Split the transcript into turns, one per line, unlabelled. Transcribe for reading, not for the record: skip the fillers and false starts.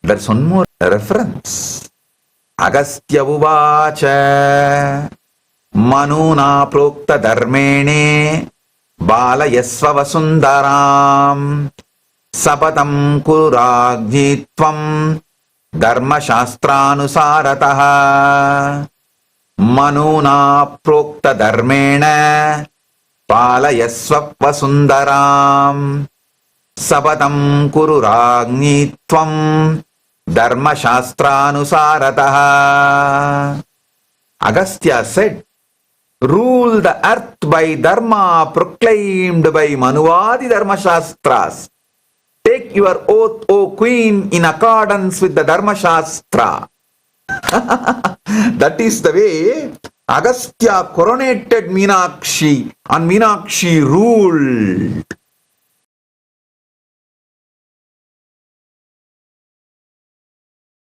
There's one more reference. Agastya uvacha manuna prokta dharmene balayasva vasundaram sapatam kurajitvam dharmashastranusaratah. Manuna prokta dharmene balayasva vasundaram sapatam kururagnyitvam dharmashastranusaratah. Agastya said, rule the earth by dharma proclaimed by Manuvadi Dharmashastras. Take your oath, O queen, in accordance with the Dharmashastra. That is the way Agastya coronated Meenakshi and Meenakshi ruled.